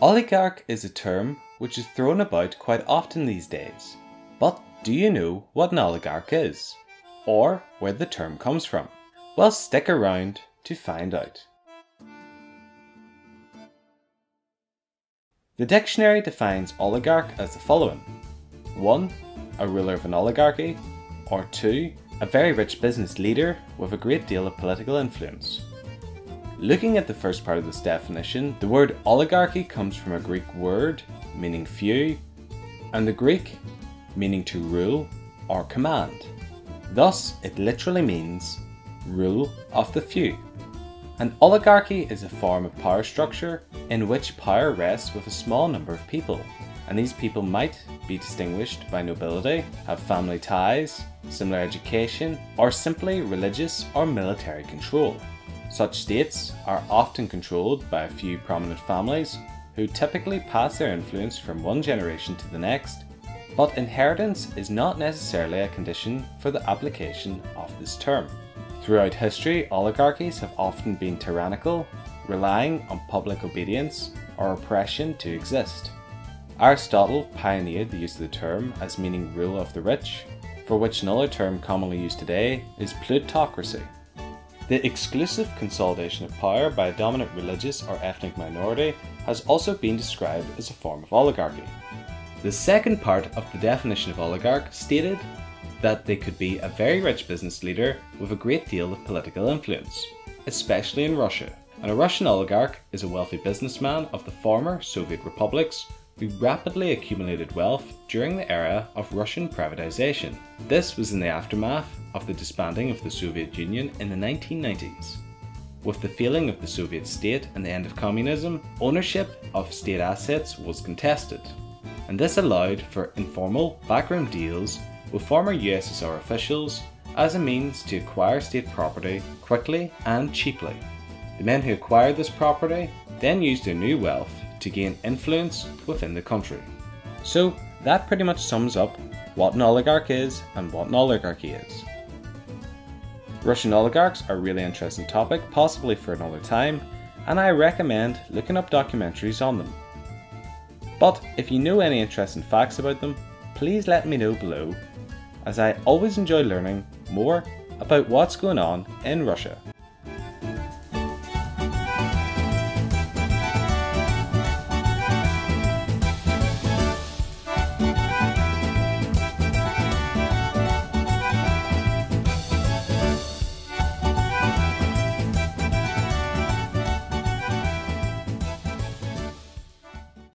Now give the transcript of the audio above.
Oligarch is a term which is thrown about quite often these days. But do you know what an oligarch is? Or where the term comes from? Well, stick around to find out. The dictionary defines oligarch as the following. 1. A ruler of an oligarchy. Or 2. A very rich business leader with a great deal of political influence. Looking at the first part of this definition, the word oligarchy comes from a Greek word meaning few, and the Greek meaning to rule or command. Thus, it literally means rule of the few. An oligarchy is a form of power structure in which power rests with a small number of people, and these people might be distinguished by nobility, have family ties, similar education, or simply religious or military control. Such states are often controlled by a few prominent families who typically pass their influence from one generation to the next, but inheritance is not necessarily a condition for the application of this term. Throughout history, oligarchies have often been tyrannical, relying on public obedience or oppression to exist. Aristotle pioneered the use of the term as meaning rule of the rich, for which another term commonly used today is plutocracy. The exclusive consolidation of power by a dominant religious or ethnic minority has also been described as a form of oligarchy. The second part of the definition of oligarch stated that they could be a very rich business leader with a great deal of political influence, especially in Russia. And a Russian oligarch is a wealthy businessman of the former Soviet republics who rapidly accumulated wealth during the era of Russian privatization. This was in the aftermath of the disbanding of the Soviet Union in the 1990s. With the failing of the Soviet state and the end of communism, ownership of state assets was contested, and this allowed for informal backroom deals with former USSR officials as a means to acquire state property quickly and cheaply. The men who acquired this property then used their new wealth to gain influence within the country. So that pretty much sums up what an oligarch is and what an oligarchy is. Russian oligarchs are a really interesting topic, possibly for another time, and I recommend looking up documentaries on them. But if you know any interesting facts about them, please let me know below, as I always enjoy learning more about what's going on in Russia.